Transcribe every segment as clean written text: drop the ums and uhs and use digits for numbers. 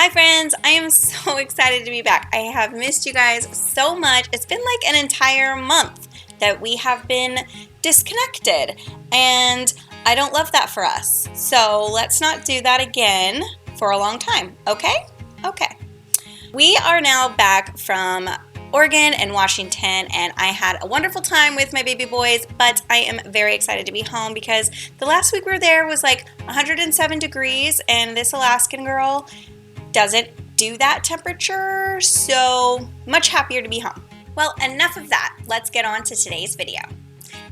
Hi friends, I am so excited to be back. I have missed you guys so much. It's been like an entire month that we have been disconnected, and I don't love that for us. So let's not do that again for a long time, okay? Okay. We are now back from Oregon and Washington, and I had a wonderful time with my baby boys, but I am very excited to be home because the last week we were there was like 107 degrees, and this Alaskan girl doesn't do that temperature, so much happier to be home. Well, enough of that. Let's get on to today's video.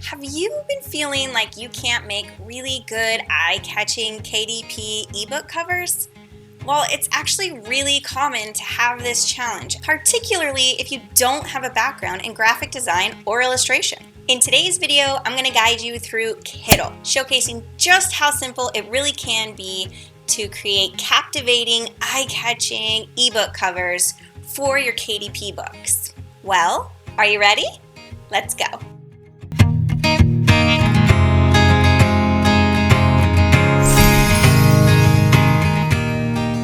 Have you been feeling like you can't make really good eye-catching KDP ebook covers? Well, it's actually really common to have this challenge, particularly if you don't have a background in graphic design or illustration. In today's video, I'm going to guide you through Kittl, showcasing just how simple it really can be to create captivating, eye-catching ebook covers for your KDP books. Well, are you ready? Let's go.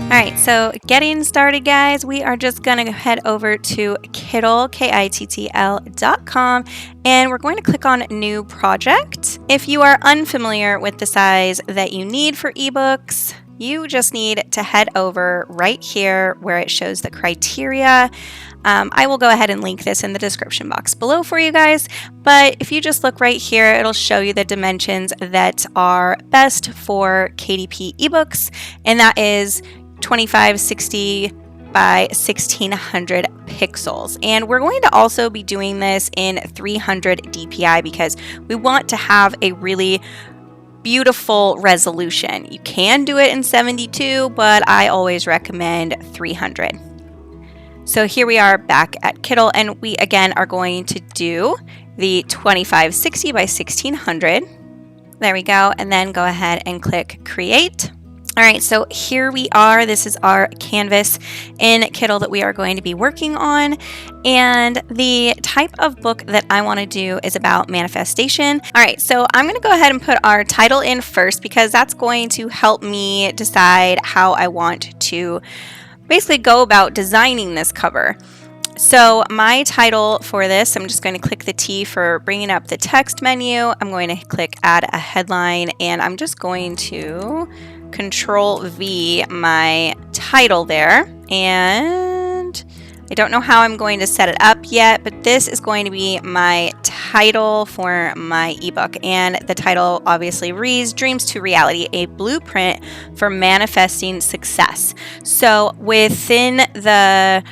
All right, so getting started, guys, we are just going to head over to Kittl, Kittl.com, and we're going to click on New Project. If you are unfamiliar with the size that you need for ebooks, you just need to head over right here where it shows the criteria. I will go ahead and link this in the description box below for you guys, but if you just look right here, it'll show you the dimensions that are best for KDP ebooks, and that is 2560 by 1600 pixels. And we're going to also be doing this in 300 DPI because we want to have a really beautiful resolution. You can do it in 72, but I always recommend 300. So here we are back at Kittl, and we again are going to do the 2560 by 1600. There we go, and then go ahead and click Create. All right, so here we are. This is our canvas in Kittl that we are going to be working on. And the type of book that I want to do is about manifestation. All right, so I'm going to go ahead and put our title in first because that's going to help me decide how I want to basically go about designing this cover. So my title for this, I'm just going to click the T for bringing up the text menu. I'm going to click Add a Headline, and I'm just going to Control V my title there, and I don't know how I'm going to set it up yet, but this is going to be my title for my ebook, and the title obviously reads Dreams to Reality, a blueprint for manifesting success. So within the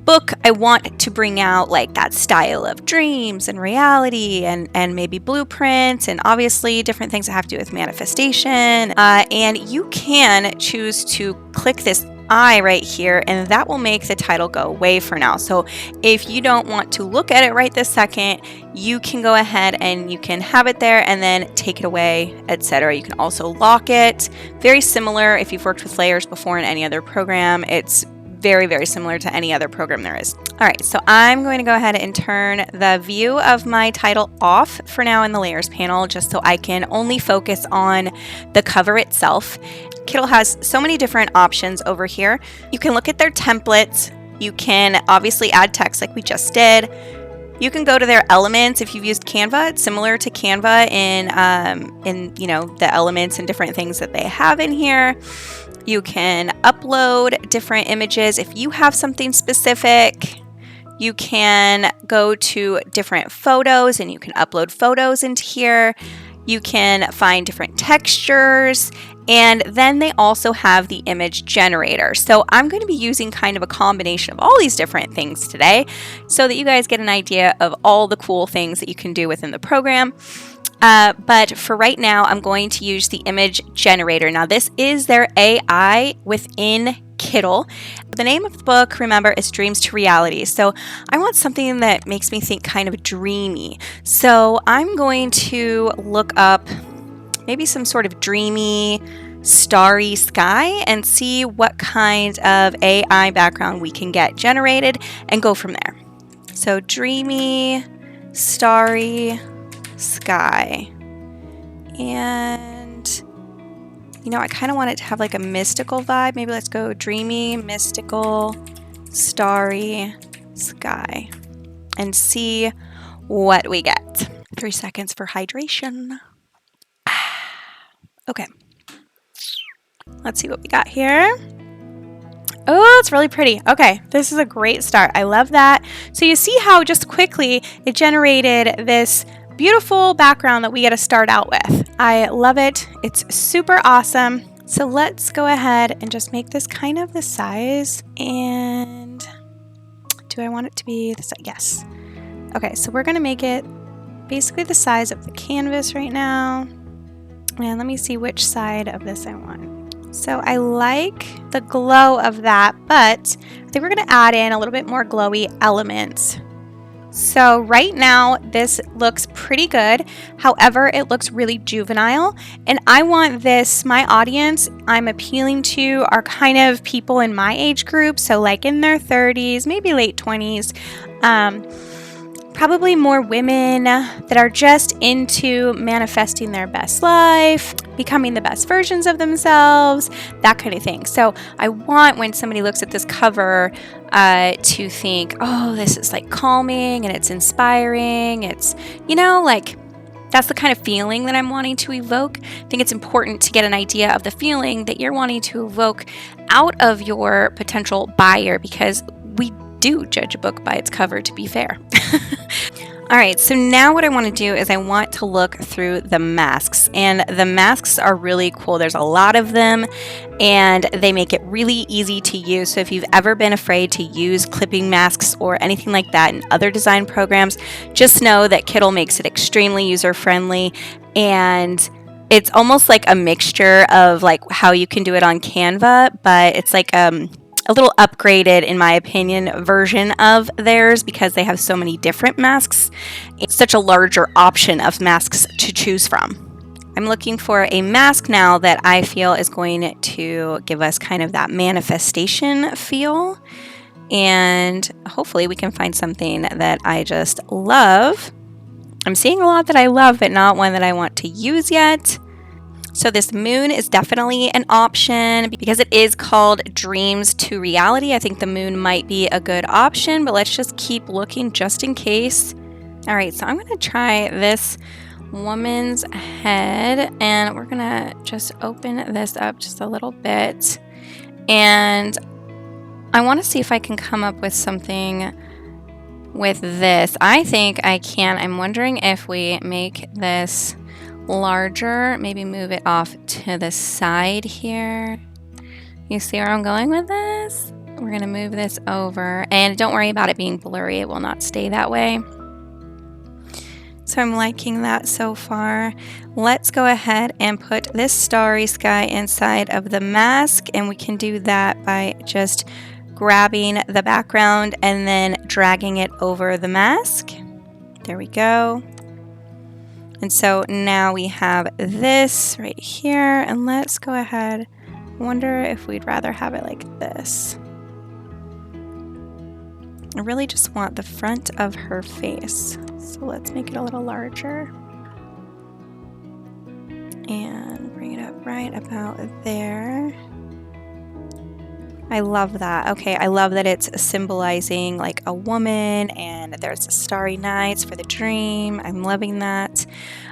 book, I want to bring out like that style of dreams and reality and maybe blueprints and obviously different things that have to do with manifestation. And you can choose to click this I right here, and that will make the title go away for now. So if you don't want to look at it right this second, you can go ahead and you can have it there and then take it away, etc. You can also lock it. Very similar if you've worked with layers before in any other program. It's very, very similar to any other program there is. All right, so I'm going to go ahead and turn the view of my title off for now in the layers panel, just so I can only focus on the cover itself. Kittl has so many different options over here. You can look at their templates. You can obviously add text like we just did. You can go to their elements. If you've used Canva, it's similar to Canva in you know, the elements and different things that they have in here. You can upload different images. If you have something specific, you can go to different photos and you can upload photos into here. You can find different textures, and then they also have the image generator. So I'm going to be using kind of a combination of all these different things today so that you guys get an idea of all the cool things that you can do within the program. But for right now, I'm going to use the image generator. Now, this is their AI within Kittl. The name of the book, remember, is Dreams to Reality. So I want something that makes me think kind of dreamy. So I'm going to look up maybe some sort of dreamy, starry sky and see what kind of AI background we can get generated and go from there. So dreamy, starry sky, and You know, I kind of want it to have like a mystical vibe. Maybe let's go dreamy, mystical, starry sky and see what we get. 3 seconds for hydration. Okay. Let's see what we got here. Oh, it's really pretty. Okay, this is a great start. I love that. So you see how just quickly it generated this beautiful background that we get to start out with. I love it. It's super awesome. So let's go ahead and just make this kind of the size. And do I want it to be the size? Yes. Okay, so we're going to make it basically the size of the canvas right now. And let me see which side of this I want. So I like the glow of that, but I think we're going to add in a little bit more glowy elements. So right now this looks pretty good. However, it looks really juvenile, and I want this, my audience I'm appealing to are kind of people in my age group. So like in their 30s, maybe late 20s. Probably more women that are just into manifesting their best life, becoming the best versions of themselves, that kind of thing. So I want when somebody looks at this cover to think, oh, this is like calming and it's inspiring. It's, you know, like that's the kind of feeling that I'm wanting to evoke. I think it's important to get an idea of the feeling that you're wanting to evoke out of your potential buyer, because we do judge a book by its cover, to be fair. All right, so now what I want to do is I want to look through the masks, and the masks are really cool. There's a lot of them and they make it really easy to use. So if you've ever been afraid to use clipping masks or anything like that in other design programs, just know that Kittl makes it extremely user-friendly, and it's almost like a mixture of like how you can do it on Canva, but it's like a little upgraded, in my opinion, version of theirs, because they have so many different masks. It's such a larger option of masks to choose from. I'm looking for a mask now that I feel is going to give us kind of that manifestation feel. And hopefully we can find something that I just love. I'm seeing a lot that I love, but not one that I want to use yet. So this moon is definitely an option because it is called Dreams to Reality. I think the moon might be a good option, but let's just keep looking just in case. All right, so I'm going to try this woman's head, and we're going to just open this up just a little bit. And I want to see if I can come up with something with this. I think I can. I'm wondering if we make this larger, maybe move it off to the side here. You see where I'm going with this? We're going to move this over, and don't worry about it being blurry. It will not stay that way. So I'm liking that so far. Let's go ahead and put this starry sky inside of the mask, and we can do that by just grabbing the background and then dragging it over the mask. There we go. And so now we have this right here, and let's go ahead. I wonder if we'd rather have it like this. I really just want the front of her face. So let's make it a little larger. And bring it up right about there. I love that. Okay, I love that it's symbolizing like a woman, and there's the starry nights for the dream. I'm loving that.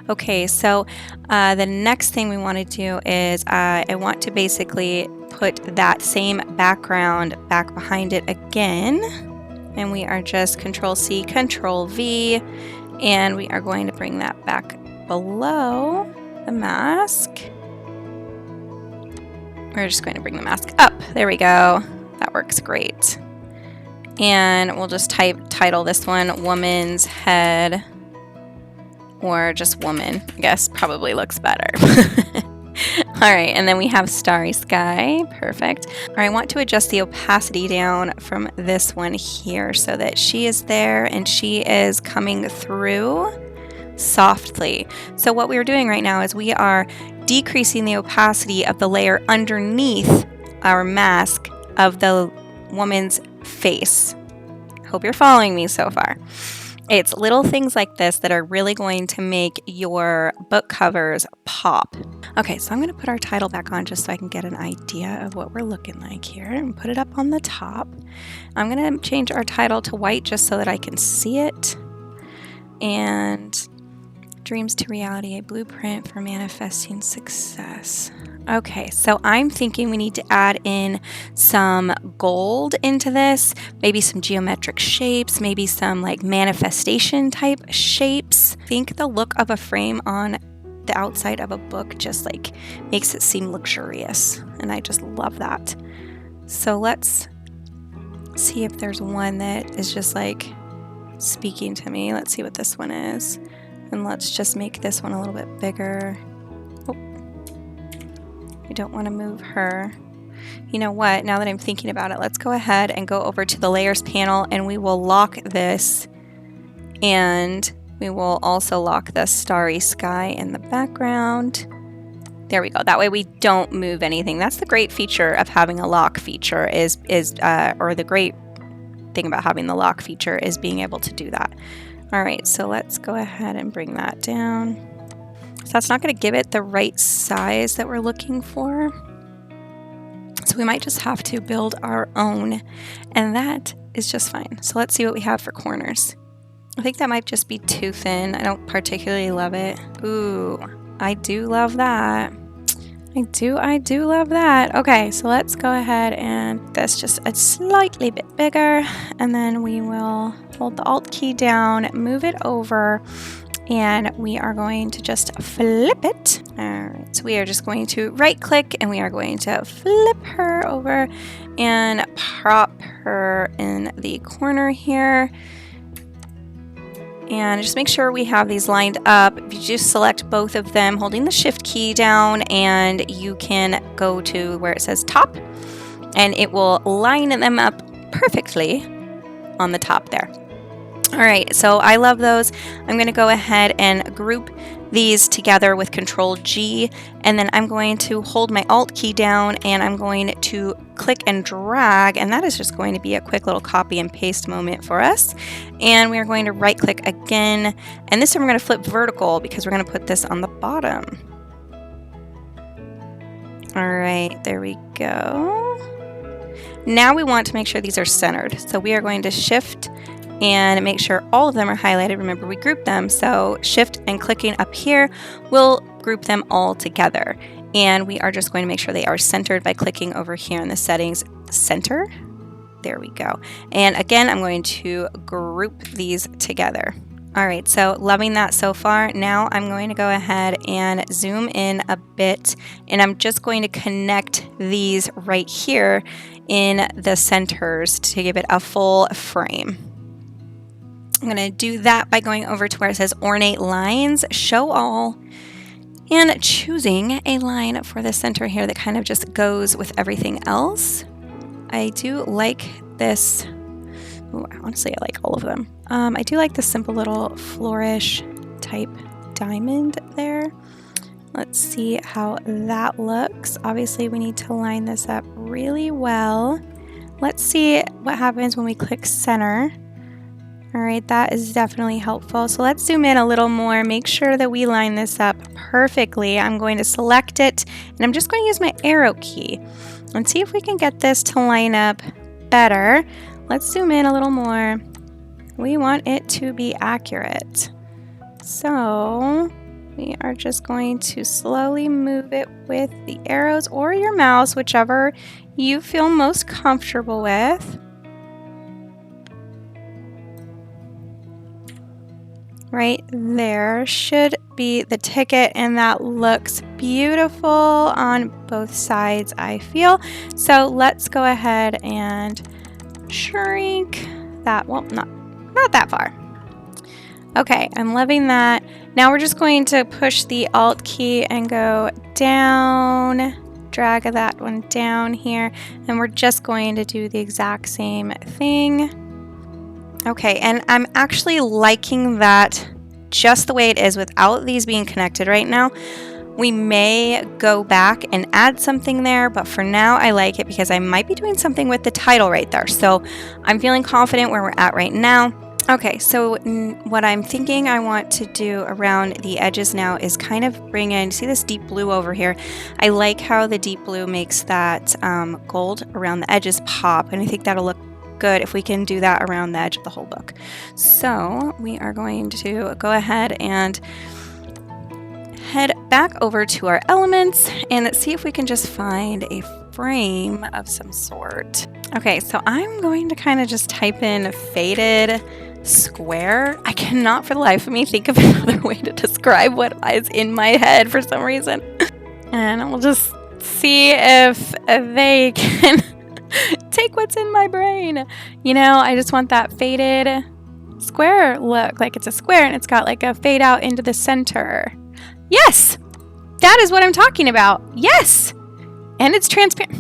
Okay, so the next thing we want to do is I want to basically put that same background back behind it again. And we are just Control-C, Control-V, and we are going to bring that back below the mask. We're just going to bring the mask up. There we go. That works great. And we'll just title this one Woman's Head, or just Woman, I guess probably looks better. All right, and then we have Starry Sky. Perfect. All right, I want to adjust the opacity down from this one here so that she is there and she is coming through softly. So what we're doing right now is we are decreasing the opacity of the layer underneath our mask of the woman's face. Hope you're following me so far. It's little things like this that are really going to make your book covers pop. Okay, so I'm going to put our title back on just so I can get an idea of what we're looking like here and put it up on the top. I'm going to change our title to white just so that I can see it. And Dreams to Reality, a blueprint for manifesting success. Okay, so I'm thinking we need to add in some gold into this, maybe some geometric shapes, maybe some like manifestation type shapes. I think the look of a frame on the outside of a book just like makes it seem luxurious, and I just love that. So let's see if there's one that is just like speaking to me. Let's see what this one is. And let's just make this one a little bit bigger. Oh, we don't want to move her. You know what? Now that I'm thinking about it, let's go ahead and go over to the layers panel and we will lock this. And we will also lock the starry sky in the background. There we go. That way we don't move anything. That's the great feature of having a lock feature or the great thing about having the lock feature is being able to do that. All right, so let's go ahead and bring that down. So that's not going to give it the right size that we're looking for. So we might just have to build our own, and that is just fine. So let's see what we have for corners. I think that might just be too thin. I don't particularly love it. Ooh, I do love that. I do love that. Okay, so let's go ahead and this just a slightly bit bigger, and then we will hold the Alt key down, move it over, and we are going to just flip it. All right, so we are just going to right click and we are going to flip her over and prop her in the corner here. And just make sure we have these lined up. If you just select both of them, holding the Shift key down, and you can go to where it says top, and it will line them up perfectly on the top there. All right, so I love those. I'm going to go ahead and group these together with Control G, and then I'm going to hold my Alt key down and I'm going to click and drag, and that is just going to be a quick little copy and paste moment for us. And we are going to right click again, and this time we're going to flip vertical because we're going to put this on the bottom. All right, there we go. Now we want to make sure these are centered, so we are going to Shift and make sure all of them are highlighted. Remember, we grouped them, so Shift and clicking up here will group them all together. And we are just going to make sure they are centered by clicking over here in the settings, center. There we go. And again, I'm going to group these together. All right, so loving that so far. Now I'm going to go ahead and zoom in a bit, and I'm just going to connect these right here in the centers to give it a full frame. I'm going to do that by going over to where it says Ornate Lines, Show All, and choosing a line for the center here that kind of just goes with everything else. I do like this. Ooh, honestly, I like all of them. I do like the simple little flourish type diamond there. Let's see how that looks. Obviously, we need to line this up really well. Let's see what happens when we click center. All right, that is definitely helpful. So let's zoom in a little more, make sure that we line this up perfectly. I'm going to select it, and I'm just going to use my arrow key and see if we can get this to line up better. Let's zoom in a little more. We want it to be accurate. So we are just going to slowly move it with the arrows or your mouse, whichever you feel most comfortable with. Right there should be the ticket, and that looks beautiful on both sides, I feel. So let's go ahead and shrink that. Well, not that far. Okay, I'm loving that. Now we're just going to push the Alt key and go down, drag that one down here, and we're just going to do the exact same thing. Okay, and I'm actually liking that just the way it is without these being connected right now. We may go back and add something there, but for now I like it because I might be doing something with the title right there. So I'm feeling confident where we're at right now. Okay, so what I'm thinking I want to do around the edges now is kind of bring in, see this deep blue over here? I like how the deep blue makes that gold around the edges pop, and I think that'll look good if we can do that around the edge of the whole book. So we are going to go ahead and head back over to our elements and see if we can just find a frame of some sort. Okay, so I'm going to kind of just type in faded square. I cannot for the life of me think of another way to describe what is in my head for some reason. And we'll just see if they can take what's in my brain. You know, I just want that faded square look, like it's a square and it's got like a fade out into the center. Yes, that is what I'm talking about. Yes, and it's transparent.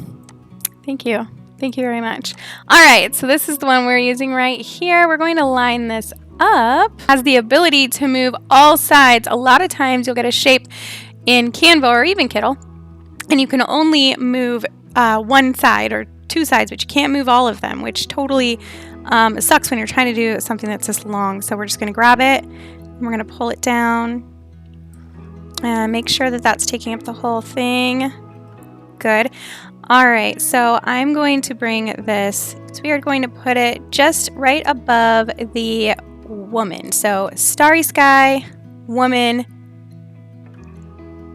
Thank you. Thank you very much. All right, so this is the one we're using right here. We're going to line this up. It has the ability to move all sides. A lot of times you'll get a shape in Canva or even Kittl, and you can only move one side or two sides, but you can't move all of them, which totally sucks when you're trying to do something that's this long. So we're just going to grab it, and we're going to pull it down. Make sure that that's taking up the whole thing. Good. All right, so I'm going to bring this, so we are going to put it just right above the woman. So starry sky, woman,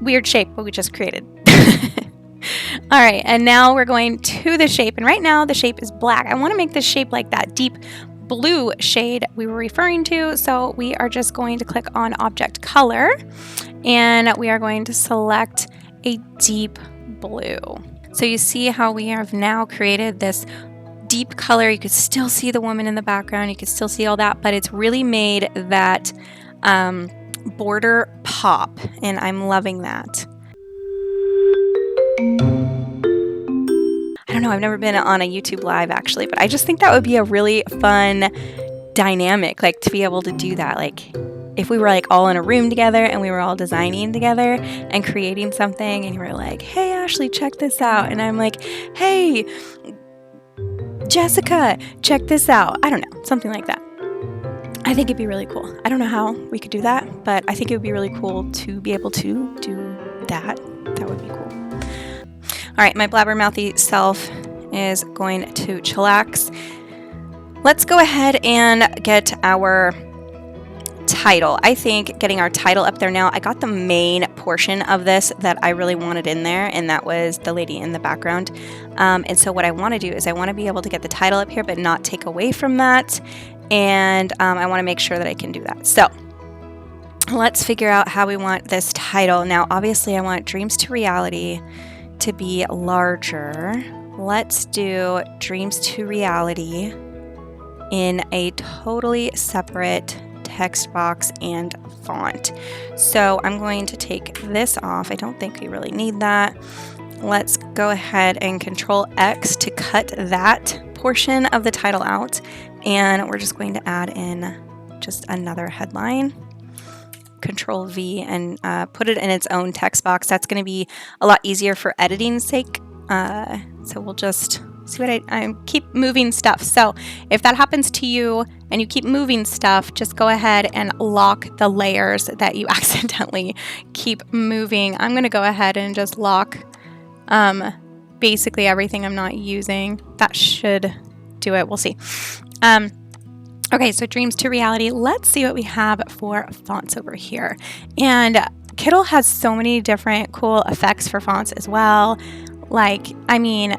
weird shape what we just created. All right, and now we're going to the shape, and right now the shape is black. I want to make this shape like that deep blue shade we were referring to, so we are just going to click on object color, and we are going to select a deep blue. So you see how we have now created this deep color. You could still see the woman in the background. You could still see all that, but it's really made that border pop, and I'm loving that. I don't know, I've never been on a YouTube live actually, but I just think that would be a really fun dynamic, like to be able to do that. Like if we were like all in a room together and we were all designing together and creating something, and you were like, hey Ashley, check this out. And I'm like, hey Jessica, check this out. I don't know, something like that. I think it'd be really cool. I don't know how we could do that, but I think it would be really cool to be able to do that. That would be cool. All right, my blabbermouthy self is going to chillax. Let's go ahead and get our title. I think getting our title up there now, I got the main portion of this that I really wanted in there, and that was the lady in the background. And so what I want to do is I want to be able to get the title up here, but not take away from that. And I want to make sure that I can do that. So let's figure out how we want this title. Now, obviously, I want Dreams to Reality to be larger. Let's do Dreams to Reality in a totally separate text box and font. So I'm going to take this off. I don't think we really need that. Let's go ahead and Control X to cut that portion of the title out. And we're just going to add in just another headline. Control V and put it in its own text box. That's going to be a lot easier for editing's sake. So we'll just see what I keep moving stuff. So if that happens to you and you keep moving stuff, just go ahead and lock the layers that you accidentally keep moving. I'm going to go ahead and just lock basically everything I'm not using. That should do it. We'll see. Okay, so Dreams to Reality. Let's see what we have for fonts over here. And Kittl has so many different cool effects for fonts as well. Like, I mean,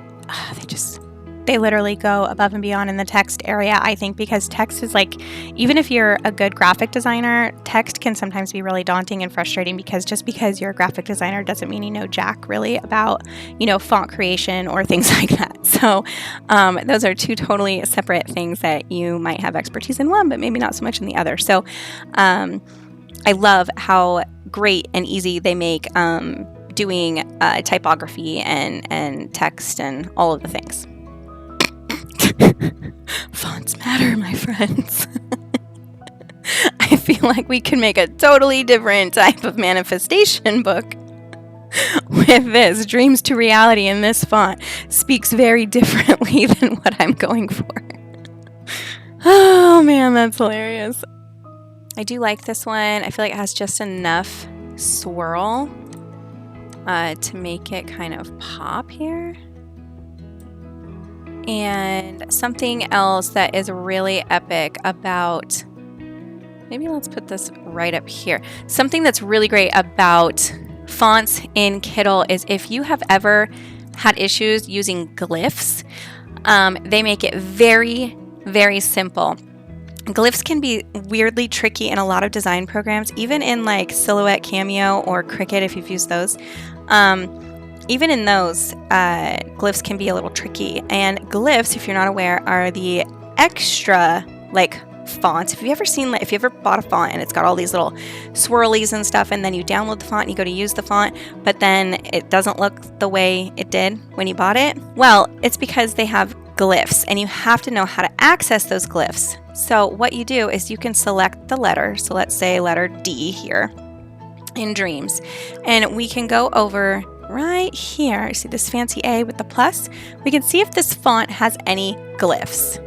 they literally go above and beyond in the text area, I think, because text is like, even if you're a good graphic designer, text can sometimes be really daunting and frustrating, because just because you're a graphic designer doesn't mean you know jack really about, font creation or things like that. So those are two totally separate things that you might have expertise in one, but maybe not so much in the other. So I love how great and easy they make doing typography and text and all of the things. Fonts matter, my friends. I feel like we could make a totally different type of manifestation book with this. Dreams to Reality in this font speaks very differently than what I'm going for. Oh man, that's hilarious. I do like this one. I feel like it has just enough swirl to make it kind of pop here. And something else that is really epic about, maybe let's put this right up here. Something that's really great about fonts in Kittl is if you have ever had issues using glyphs, they make it very, very simple. Glyphs can be weirdly tricky in a lot of design programs, even in like Silhouette, Cameo, or Cricut if you've used those. Even in those, glyphs can be a little tricky. And glyphs, if you're not aware, are the extra like fonts. If you ever bought a font and it's got all these little swirlies and stuff, and then you download the font and you go to use the font, but then it doesn't look the way it did when you bought it, well, it's because they have glyphs, and you have to know how to access those glyphs. So what you do is you can select the letter. So let's say letter D here in Dreams, and we can go over right here. See this fancy A with the plus? We can see if this font has any glyphs.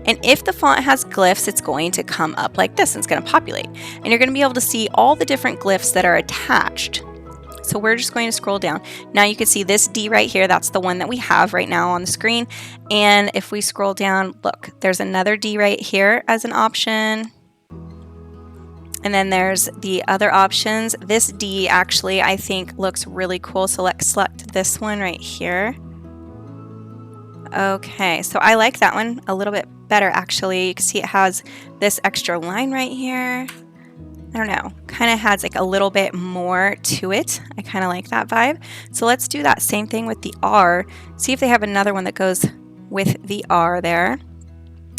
And if the font has glyphs, it's going to come up like this, and it's going to populate. And you're going to be able to see all the different glyphs that are attached. So we're just going to scroll down. Now you can see this D right here. That's the one that we have right now on the screen. And if we scroll down, look, there's another D right here as an option. And then there's the other options. This D actually, I think, looks really cool. So let's select this one right here. Okay, so I like that one a little bit better, actually. You can see it has this extra line right here. I don't know, kind of has like a little bit more to it. I kind of like that vibe. So let's do that same thing with the R. See if they have another one that goes with the R there.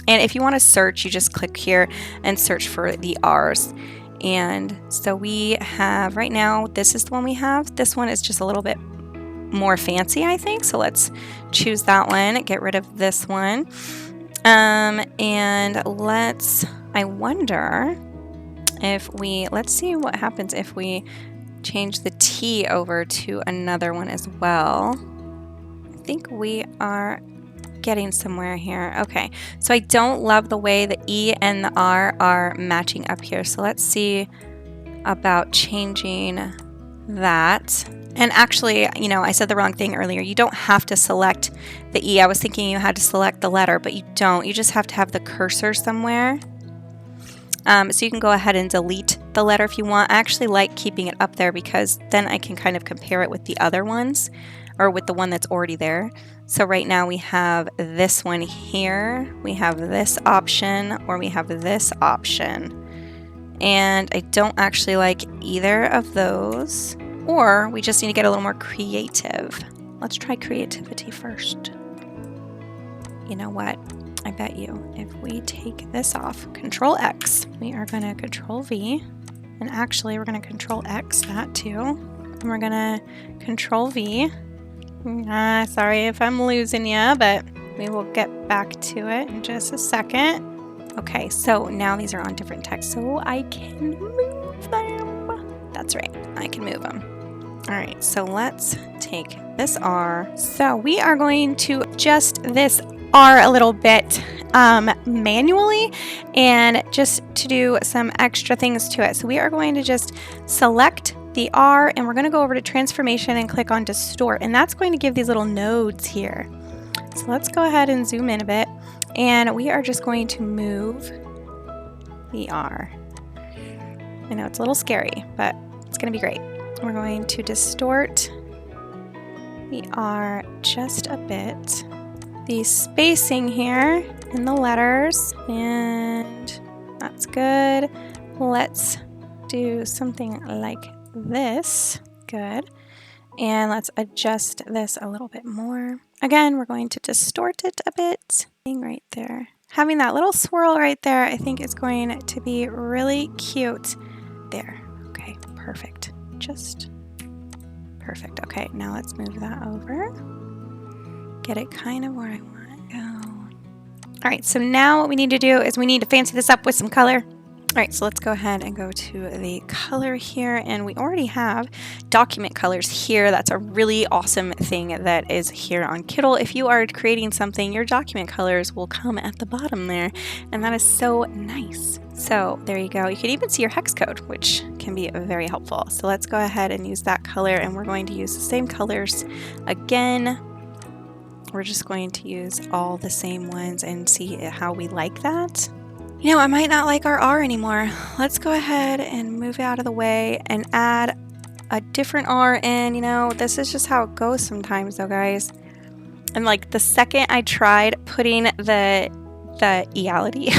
And if you want to search, you just click here and search for the R's. And so we have right now, this is the one we have. This one is just a little bit more fancy, I think. So let's choose that one, get rid of this one. And I wonder if let's see what happens if we change the T over to another one as well. I think we are getting somewhere here. Okay, so I don't love the way the E and the R are matching up here. So let's see about changing that. And actually, you know, I said the wrong thing earlier. You don't have to select the E. I was thinking you had to select the letter, but you don't. You just have to have the cursor somewhere. So you can go ahead and delete the letter if you want. I actually like keeping it up there because then I can kind of compare it with the other ones or with the one that's already there. So right now we have this one here, we have this option, or we have this option. And I don't actually like either of those, or we just need to get a little more creative. Let's try creativity first. You know what? I bet you if we take this off, Control X, we are going to Control V, and actually we're going to Control X that too, and we're going to Control V. Sorry if I'm losing you, but we will get back to it in just a second. Okay, so now these are on different text, so I can move them. That's right, I can move them. All right, so let's take this R. So we are going to adjust this R a little bit manually and just to do some extra things to it. So we are going to just select the R and we're going to go over to transformation and click on distort, and that's going to give these little nodes here. So let's go ahead and zoom in a bit, and we are just going to move the R. I know it's a little scary, but it's going to be great. We're going to distort the R just a bit. The spacing here in the letters, and that's good. Let's do something like this. Good. And let's adjust this a little bit more. Again, we're going to distort it a bit. Right there. Having that little swirl right there, I think is going to be really cute. There. Okay, perfect. Just perfect. Okay, now let's move that over. Get it kind of where I want it to go. All right, so now what we need to do is we need to fancy this up with some color. All right, so let's go ahead and go to the color here, and we already have document colors here. That's a really awesome thing that is here on Kittl. If you are creating something, your document colors will come at the bottom there, and that is so nice. So there you go. You can even see your hex code, which can be very helpful. So let's go ahead and use that color, and we're going to use the same colors again. We're just going to use all the same ones and see how we like that. You know, I might not like our R anymore. Let's go ahead and move it out of the way and add a different R in. You know, this is just how it goes sometimes though, guys. And like the second I tried putting the eality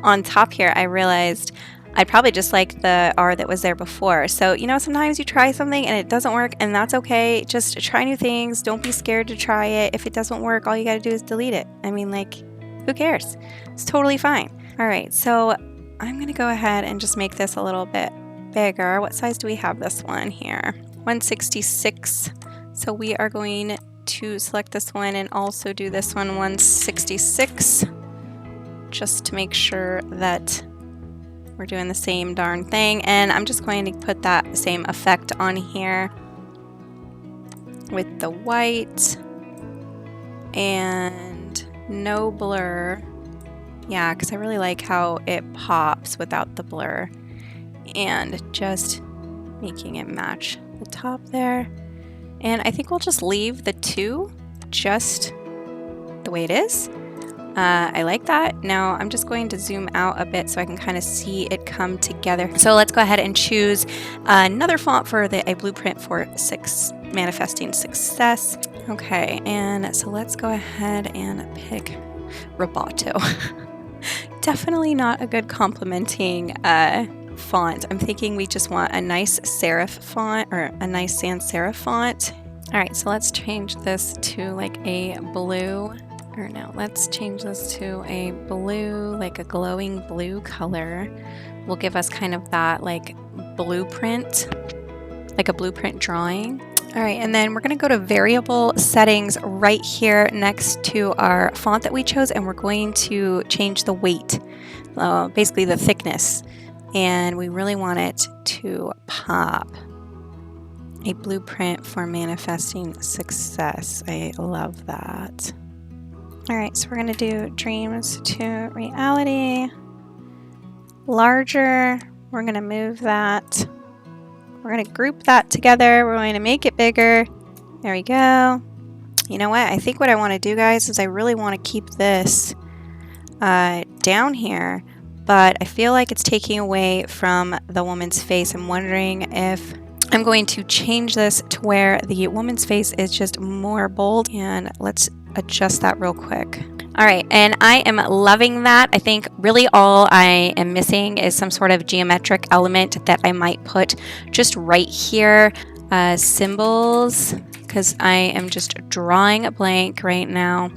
on top here, I realized I'd probably just like the R that was there before. So, you know, sometimes you try something and it doesn't work, and that's okay. Just try new things. Don't be scared to try it. If it doesn't work, all you got to do is delete it. I mean, like, who cares? It's totally fine. All right, so I'm going to go ahead and just make this a little bit bigger. What size do we have this one here? 166. So we are going to select this one and also do this one 166, just to make sure that we're doing the same darn thing. And I'm just going to put that same effect on here with the white and no blur. Yeah, because I really like how it pops without the blur, and just making it match the top there. And I think we'll just leave the 2 just the way it is. I like that. Now I'm just going to zoom out a bit so I can kind of see it come together. So let's go ahead and choose another font for a blueprint for manifesting success. Okay, and so let's go ahead and pick Roboto. Definitely not a good complementing font. I'm thinking we just want a nice serif font, or a nice sans serif font. All right, so let's change this to like a blue, or no, let's change this to a blue, like a glowing blue color. Will give us kind of that like blueprint, like a blueprint drawing. All right, and then we're going to go to variable settings right here next to our font that we chose, and we're going to change the weight, basically the thickness, and we really want it to pop. A blueprint for manifesting success. I love that. All right, so we're going to do dreams to reality. Larger, we're going to move that. We're going to group that together. We're going to make it bigger. There we go. You know what? I think what I want to do, guys, is I really want to keep this down here, but I feel like it's taking away from the woman's face. I'm wondering if I'm going to change this to where the woman's face is just more bold, and let's adjust that real quick. All right, and I am loving that. I think really all I am missing is some sort of geometric element that I might put just right here. Symbols, because I am just drawing a blank right now.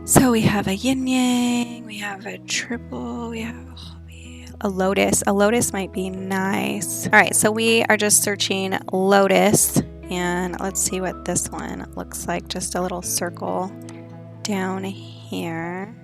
So we have a yin yang, we have a triple, we have a lotus. A lotus might be nice. All right, so we are just searching lotus, and let's see what this one looks like. Just a little circle down here.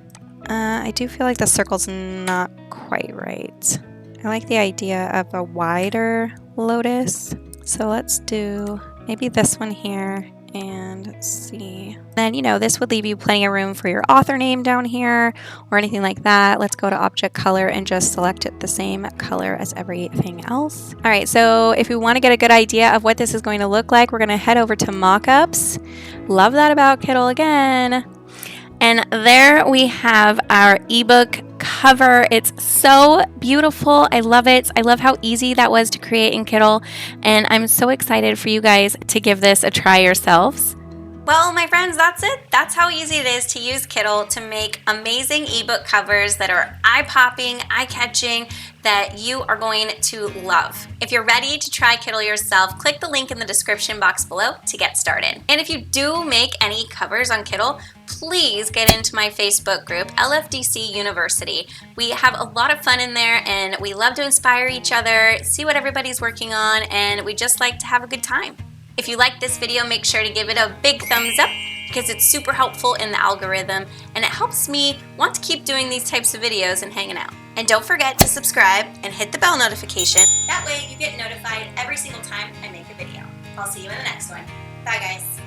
I do feel like the circle's not quite right. I like the idea of a wider lotus. So let's do maybe this one here and see. Then, you know, this would leave you plenty of room for your author name down here or anything like that. Let's go to object color and just select it the same color as everything else. All right, so if we want to get a good idea of what this is going to look like, we're going to head over to mockups. Love that about Kittl again. And there we have our ebook cover. It's so beautiful. I love it. I love how easy that was to create in Kittl. And I'm so excited for you guys to give this a try yourselves. Well, my friends, that's it. That's how easy it is to use Kittl to make amazing ebook covers that are eye-popping, eye-catching, that you are going to love. If you're ready to try Kittl yourself, click the link in the description box below to get started. And if you do make any covers on Kittl, please get into my Facebook group, LFDC University. We have a lot of fun in there, and we love to inspire each other, see what everybody's working on, and we just like to have a good time. If you like this video, make sure to give it a big thumbs up. because it's super helpful in the algorithm and it helps me want to keep doing these types of videos and hanging out. And don't forget to subscribe and hit the bell notification. That way you get notified every single time I make a video. I'll see you in the next one. Bye guys.